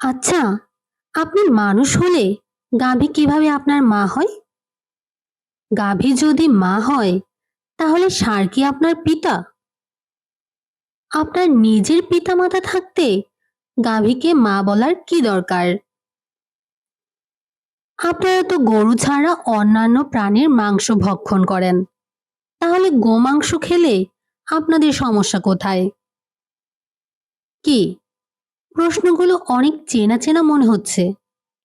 আচ্ছা, আপনি মানুষ হলে গাভী কিভাবে আপনার মা হয়? গাভী যদি মা হয়, তাহলে ষাঁড় কি আপনার পিতা? আপনার নিজের পিতামাতা থাকতে গাভীকে মা বলার কি দরকার? আপনারা তো গরু ছাড়া অন্যান্য প্রাণীর মাংস ভক্ষণ করেন। তাহলে গোমাংস খেলে আপনাদের সমস্যা কোথায়? কি প্রশ্নগুলো অনেক চেনা চেনা মনে হচ্ছে,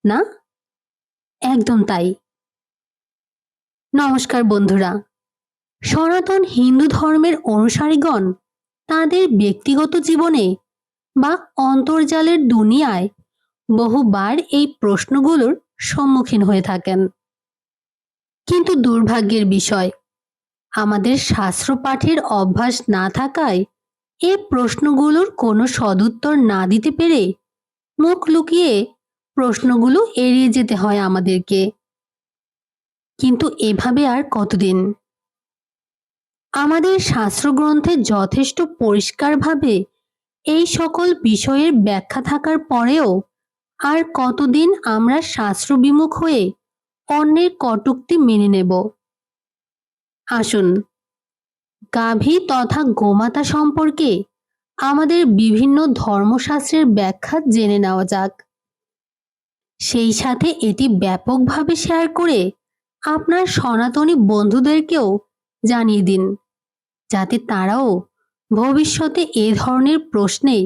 না? একদম তাই। নমস্কার বন্ধুরা। সনাতন হিন্দু ধর্মের অনুসারীগণ তাদের ব্যক্তিগত জীবনে বা অন্তর্জালের দুনিয়ায় বহুবার এই প্রশ্নগুলোর সম্মুখীন হয়ে থাকেন। কিন্তু দুর্ভাগ্যের বিষয়, আমাদের শাস্ত্র পাঠের অভ্যাস না থাকায় এই প্রশ্নগুলোর কোনো সদুত্তর না দিতে পেরে মুখ লুকিয়ে প্রশ্নগুলো এড়িয়ে যেতে হয় আমাদেরকে। কিন্তু এভাবে আর কতদিন? আমাদের শাস্ত্রগ্রন্থে যথেষ্ট পরিষ্কারভাবে এই সকল বিষয়ের ব্যাখ্যা থাকার পরেও আর কতদিন আমরা শাস্ত্রবিমুখ হয়ে অন্যের কটূক্তি মেনে নেব? আসুন, গাভী তথা গোমাতা সম্পর্কে আমাদের বিভিন্ন ধর্মশাস্ত্রের ব্যাখ্যা জেনে নেওয়া যাক। সেই সাথে এটি ব্যাপকভাবে শেয়ার করে আপনার সনাতনী বন্ধুদেরকেও জানিয়ে দিন, যাতে তারাও ভবিষ্যতে এ ধরনের প্রশ্নে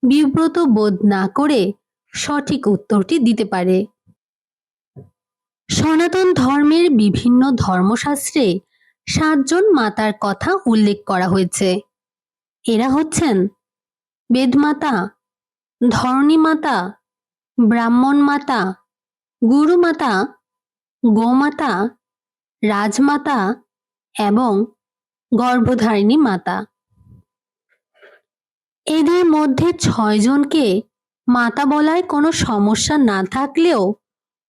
বিব্রত বোধ না করে সঠিক উত্তরটি দিতে পারে। সনাতন ধর্মের বিভিন্ন ধর্মশাস্ত্রে ৭ জন মাতার কথা উল্লেখ করা হয়েছে। এরা হচ্ছেন বেদমাতা, ধরণী মাতা, ব্রাহ্মণ মাতা, গুরু মাতা, গোমাতা, রাজমাতা এবং গর্ভধারিণী মাতা। এদের মধ্যে ৬ জনকে মাতা বলায় কোনো সমস্যা না থাকলেও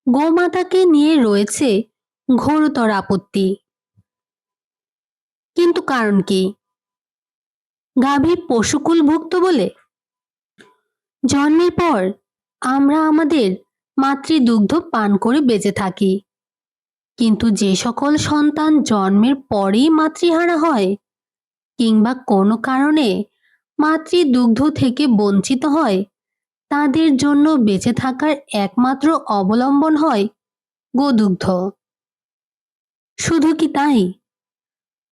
গোমাতাকে নিয়ে রয়েছে ঘোরতর আপত্তি। কিন্তু কারণ কি? গাভী পশুকুলভুক্ত বলে? জন্মের পর আমরা আমাদের মাতৃদুগ্ধ পান করে বেঁচে থাকি, কিন্তু যে সকল সন্তান জন্মের পরেই মাতৃহারা হয় কিংবা কোনো কারণে মাতৃদুগ্ধ থেকে বঞ্চিত হয়, তাদের জন্য বেঁচে থাকার একমাত্র অবলম্বন হয় গোদুগ্ধ। শুধু কি তাই,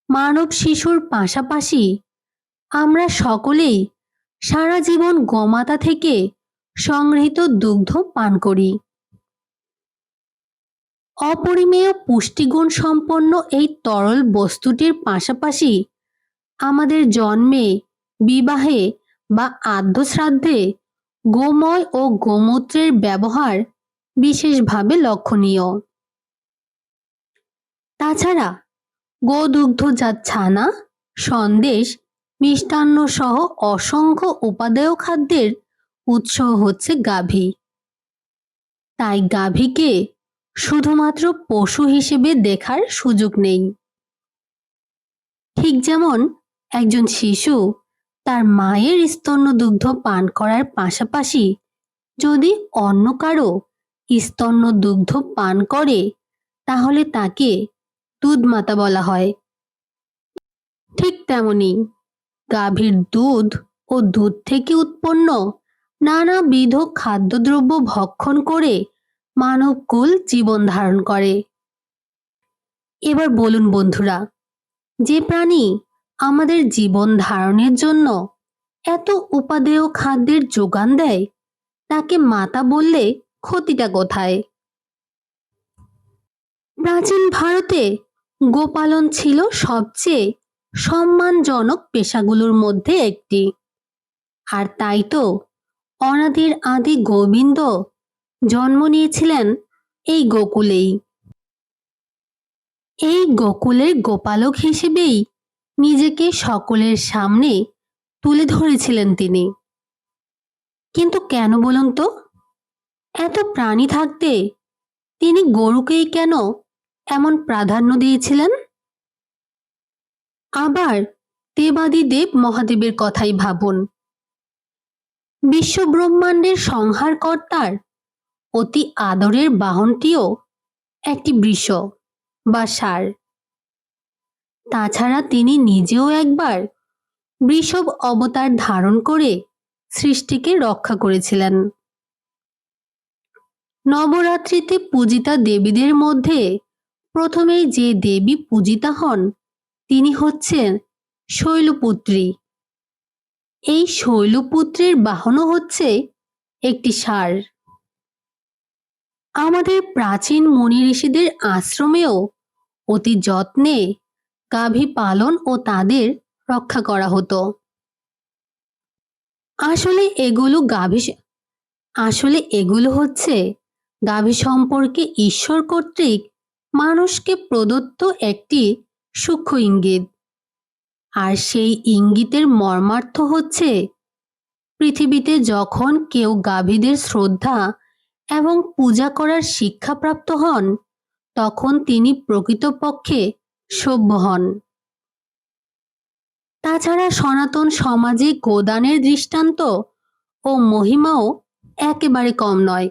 মানব শিশুর পাশাপাশি আমরা সকলেই সারা জীবন গোমাতা থেকে সংগৃহীত দুগ্ধ পান করি। অপরিমেয় পুষ্টিগুণ সম্পন্ন এই তরল বস্তুটির পাশাপাশি আমাদের জন্মে, বিবাহে বা আদ্যশ্রাদ্ধে গোময় ও গোমূত্রের ব্যবহার বিশেষভাবে লক্ষণীয়। তাছাড়া গোদুগ্ধজাত ছানা, সন্দেশ, মিষ্টান্ন সহ অসংখ্য উপাদেয় খাদ্যের উৎস হচ্ছে গাভী। তাই গাভীকে শুধুমাত্র পশু হিসেবে দেখার সুযোগ নেই। ঠিক যেমন একজন শিশু তার মায়ের স্তন্যদুগ্ধ পান করার পাশাপাশি যদি অন্য কারো স্তন্যদুগ্ধ পান করে, তাহলে তাকে দুধমাতা বলা হয়। ঠিক তেমনি গাভীর দুধ ও দুধ থেকে উৎপন্ন নানাবিধ খাদ্যদ্রব্য ভক্ষণ করে মানবকুল জীবন ধারণ করে। এবার বলুন বন্ধুরা, যে প্রাণী আমাদের জীবন ধারণের জন্য এত উপাদেয় খাদ্যের যোগান দেয়, তাকে মাতা বললে ক্ষতিটা কোথায়? প্রাচীন ভারতে গোপালন ছিল সবচেয়ে সম্মানজনক পেশাগুলোর মধ্যে একটি। আর তাই তো অনাদির আদি গোবিন্দ জন্ম নিয়েছিলেন এই গোকুলেই। এই গোকুলের গোপালক হিসেবেই নিজেকে সকলের সামনে তুলে ধরেছিলেন তিনি। কিন্তু কেন বলুন তো? এত প্রাণী থাকতে তিনি গরুকেই কেন এমন প্রাধান্য দিয়েছিলেন? আবার দেবাদিদেব মহাদেবের কথাই ভাবুন। বিশ্বব্রহ্মাণ্ডের সংহারকর্তার অতি আদরের বাহনটিও একটি বৃষ বা ষাঁড়। তাছাড়া তিনি নিজেও একবার বৃষভ অবতার ধারণ করে সৃষ্টিকে রক্ষা করেছিলেন। নবরাত্রিতে পূজিতা দেবীদের মধ্যে প্রথমেই যে দেবী পূজিতা হন তিনি হচ্ছেন শৈলপুত্রী। এই শৈলপুত্রের বাহনও হচ্ছে একটি ষাঁড়। আমাদের প্রাচীন মুনি ঋষিদের আশ্রমেও অতি যত্নে গাভী পালন ও তাদের রক্ষা করা হতো। আসলে এগুলো হচ্ছে গাভী সম্পর্কে ঈশ্বর কর্তৃক মানুষকে প্রদত্ত একটি সূক্ষ্ম ইঙ্গিত। আর সেই ইঙ্গিতের মর্মার্থ হচ্ছে, পৃথিবীতে যখন কেউ গাভীদের শ্রদ্ধা এবং পূজা করার শিক্ষাপ্রাপ্ত হন তখন তিনি প্রকৃতপক্ষে সভ্য হন। তাছাড়া সনাতন সমাজে গোদানের দৃষ্টান্ত ও মহিমাও একেবারে কম নয়।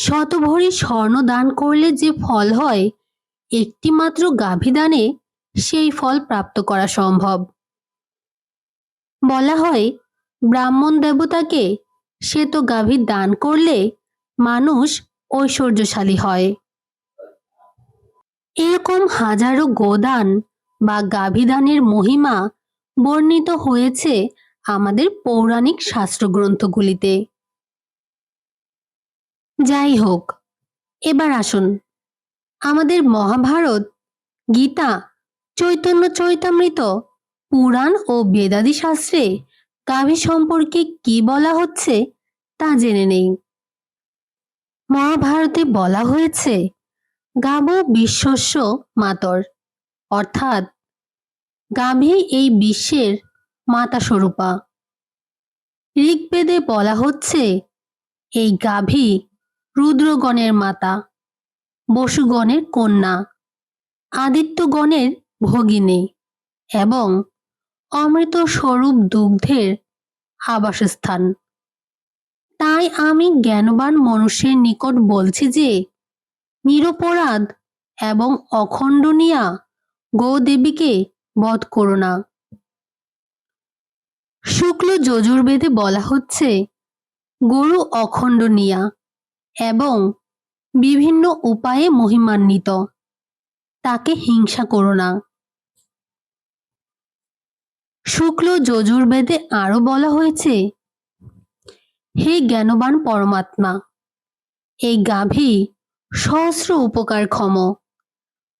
শতভরি স্বর্ণ দান করলে যে ফল হয়, একটি মাত্র গাভী দানে সেই ফল প্রাপ্ত করা সম্ভব। বলা হয়, ব্রাহ্মণ দেবতাকে শ্বেত গাভী দান করলে মানুষ ঐশ্বর্যশালী হয়। এরকম হাজারো গোদান বা গাভী দানের মহিমা বর্ণিত হয়েছে আমাদের পৌরাণিক শাস্ত্রগ্রন্থগুলিতে। যাই হোক, এবার আসুন আমাদের মহাভারত, গীতা, চৈতন্য চরিতামৃত, পুরাণ ও বেদাদি শাস্ত্রে গাভী সম্পর্কে কি বলা হচ্ছে তা জেনে নেই। মহাভারতে বলা হয়েছে, গাভো বিশ্বস্য মাতর, অর্থাৎ গাভী এই বিশ্বের মাতা স্বরূপা। ঋগ্বেদে বলা হচ্ছে, এই গাভী রুদ্রগণের মাতা, বসুগণের কন্যা, আদিত্যগণের ভগিনী এবং অমৃত স্বরূপ দুগ্ধের আবাসস্থান। তাই আমি জ্ঞানবান মনুষ্যের নিকট বলছি যে, নিরপরাধ এবং অখণ্ডনীয়া গোদেবীকে বধ করো না। শুক্ল যজুর্বেদে বলা হচ্ছে, গরু অখণ্ডনীয়া এবং বিভিন্ন উপায়ে মহিমান্বিত, তাকে হিংসা করো না। শুক্ল যজুর্বেদে আরো বলা হয়েছে, হে জ্ঞানবান পরমাত্মা, এই গাভী সহস্র উপকারক্ষম,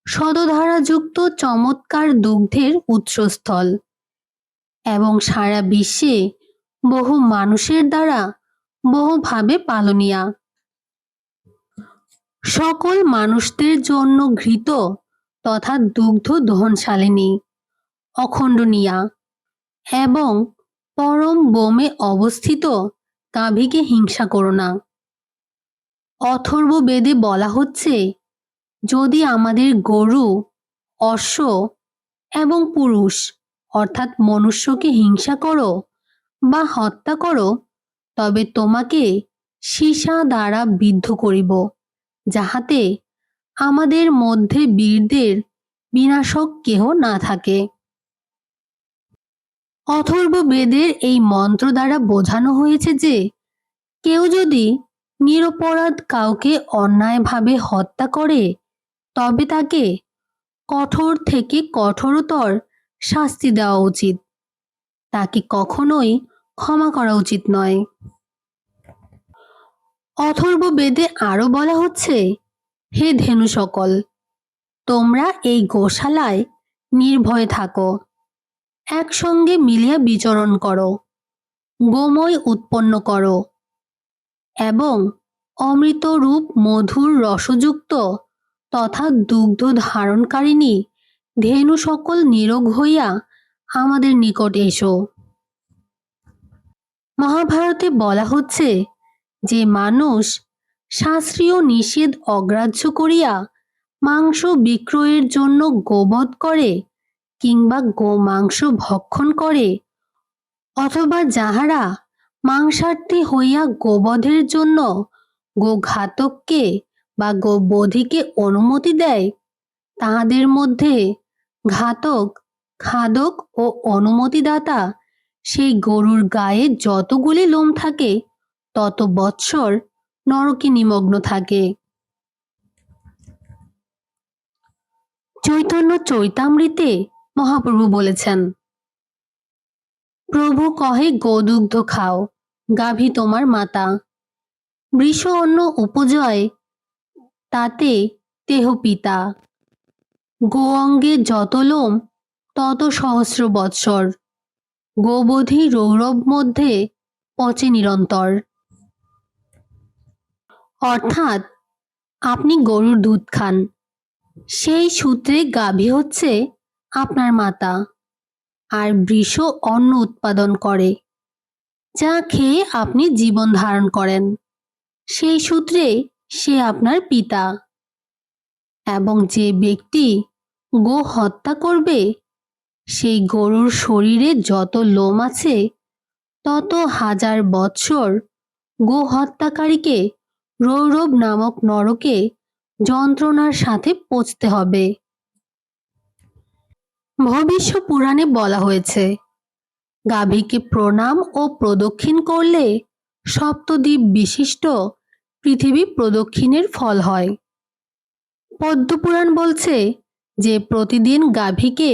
সদধারাযুক্ত চমৎকার দুগ্ধের উৎসস্থল এবং সারা বিশ্বে বহু মানুষের দ্বারা বহুভাবে পালনীয়া, সকল মানুষদের জন্য ঘৃত তথা দুগ্ধ দহনশালিনী, অখণ্ডনীয়া এবং পরম বোমে অবস্থিত গাভীকে হিংসা করো না। অথর্ববেদে বলা হচ্ছে, যদি আমাদের গরু, অশ্ব এবং পুরুষ অর্থাৎ মনুষ্যকে হিংসা করো বা হত্যা করো, তবে তোমাকে সীসা দ্বারা বিদ্ধ করিব, যাহাতে আমাদের মধ্যে বীরদের বিনাশক কেহ না থাকে। অথর্ববেদের এই মন্ত্র দ্বারা বোঝানো হয়েছে যে, কেউ যদি নিরপরাধ কাউকে অন্যায়ভাবে হত্যা করে তবে তাকে কঠোর থেকে কঠোরতর শাস্তি দেওয়া উচিত, তাকে কখনোই ক্ষমা করা উচিত নয়। অথর্ববেদে আরো বলা হচ্ছে, হে ধেনু সকল, তোমরা এই গোশালায় নির্ভয়ে থাকো, একসঙ্গে মিলিয়া বিচরণ করো, গোময় উৎপন্ন করো এবং অমৃতরূপ মধুর রসযুক্ত তথা দুগ্ধ ধারণকারিণী ধেনু সকল নিরোগ হইয়া আমাদের নিকট এসো। মহাভারতে বলা হচ্ছে, যে মানুষ শাস্ত্রীয় নিষেধ অগ্রাহ্য করিয়া মাংস বিক্রয়ের জন্য গোবধ করে কিংবা গোমাংস ভক্ষণ করে, অথবা যাহারা মাংসার্থী হইয়া গোবধের জন্য গোঘাতককে বা গোবধিকে অনুমতি দেয়, তাহাদের মধ্যে ঘাতক, খাদক ও অনুমতিদাতা সেই গরুর গায়ে যতগুলি লোম থাকে তত বৎসর নরকে নিমগ্ন থাকে। চৈতন্য চৈতামৃতে মহাপ্রভু বলেছেন, প্রভু কহে গোদুগ্ধ খাও, গাভী তোমার মাতা। বৃষ অন্ন উপজয়, তাতে তেহ পিতা। গো অঙ্গে যত লোম তত সহস্র বৎসর, গোবধি রৌরব মধ্যে পচে নিরন্তর। অর্থাৎ আপনি গরুর দুধ খান, সেই সূত্রে গাভী হচ্ছে আপনার মাতা, আর বৃষ অন্ন উৎপাদন করে, যা খেয়ে আপনি জীবন ধারণ করেন, সেই সূত্রে সে আপনার পিতা। এবং যে ব্যক্তি গো হত্যা করবে, সেই গরুর শরীরে যত লোম আছে তত হাজার বৎসর গো হত্যাকারীকে রৌরব নামক নরকে যন্ত্রণার সাথে পচতে হবে। ভবিষ্য পুরাণে বলা হয়েছে, গাভীকে প্রণাম ও প্রদক্ষিণ করলে সপ্তদ্বীপ বিশিষ্ট পৃথিবী প্রদক্ষিণের ফল হয়। পদ্মপুরাণ বলছে যে প্রতিদিন গাভীকে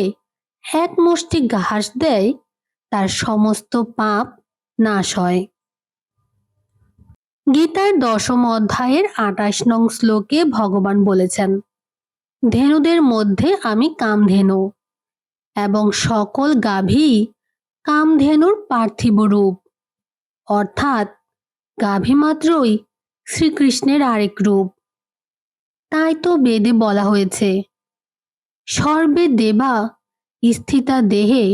এক মুষ্টি ঘাস দেয়, তার সমস্ত পাপ নাশ হয়। গীতার 10ম অধ্যায়ের 28 নং শ্লোকে ভগবান বলেছেন, ধেনুদের মধ্যে আমি কামধেনু, এবং সকল গাভী কামধেনুর পার্থিব রূপ। অর্থাৎ গাভী মাত্রই শ্রীকৃষ্ণের আরেক রূপ। তাই তো বেদে বলা হয়েছে, সর্বে দেবা স্থিতা দেহে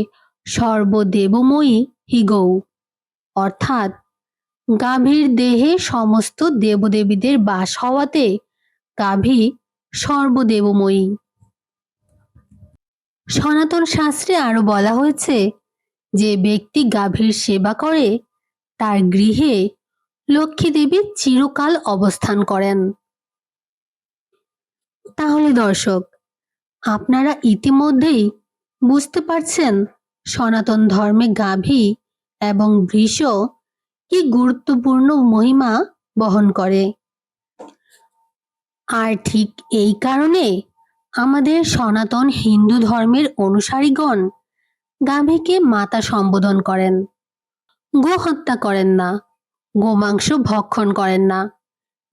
সর্বদেবময়ী হি গৌ। অর্থাৎ গাভীর দেহে সমস্ত দেবদেবীদের বাস হওয়াতে গাভী সর্বদেবময়ী। সনাতন শাস্ত্রে আরো বলা হয়েছে, যে ব্যক্তি গাভীর সেবা করে তার গৃহে লক্ষ্মী দেবী চিরকাল অবস্থান করেন। তাহলে দর্শক, আপনারা ইতিমধ্যেই বুঝতে পারছেন সনাতন ধর্মে গাভী এবং বৃষ কি গুরুত্বপূর্ণ মহিমা বহন করে। আর ঠিক এই কারণে আমাদের সনাতন হিন্দু ধর্মের অনুসারীগণ গাভীকে মাতা সম্বোধন করেন, গো হত্যা করেন না, গোমাংস ভক্ষণ করেন না,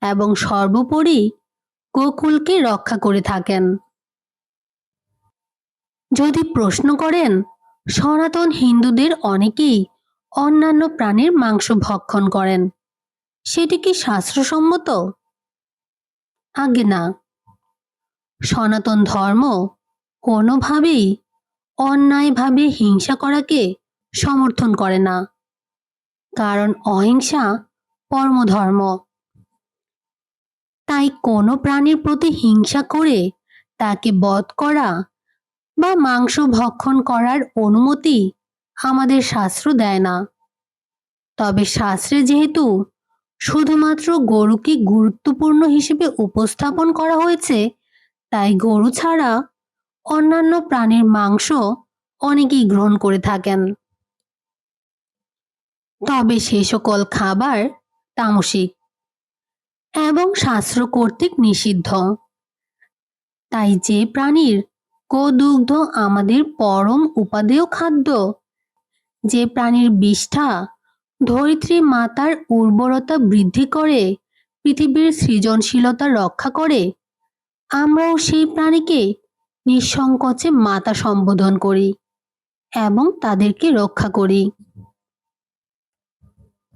এবং সর্বোপরি গোকুলকে রক্ষা করে থাকেন। যদি প্রশ্ন করেন, সনাতন হিন্দুদের অনেকেই অন্যান্য প্রাণীর মাংস ভক্ষণ করেন, সেটি কি শাস্ত্রসম্মত? আগে না। সনাতন ধর্ম কোনোভাবেই অন্যায়ভাবে হিংসা করাকে সমর্থন করে না, কারণ অহিংসা পরমধর্ম। তাই কোনো প্রাণীর প্রতি হিংসা করে তাকে বধ করা বা মাংস ভক্ষণ করার অনুমতি আমাদের শাস্ত্র দেয় না। তবে শাস্ত্রে যেহেতু শুধুমাত্র গরুকে গুরুত্বপূর্ণ হিসেবে উপস্থাপন করা হয়েছে, তাই গরু ছাড়া অন্যান্য প্রাণীর মাংস অনেকেই গ্রহণ করে থাকেন। তবে সে সকল খাবার তামসিক এবং শাস্ত্র কর্তৃক নিষিদ্ধ। তাই যে প্রাণীর গোদুগ্ধ আমাদের পরম উপাদেয় খাদ্য, যে প্রাণীর বিষ্ঠা ধরিত্রী মাতার উর্বরতা বৃদ্ধি করে পৃথিবীর সৃজনশীলতা রক্ষা করে, আমরাও সেই প্রাণীকে নিঃসংকোচে মাতা সম্বোধন করি এবং তাদেরকে রক্ষা করি।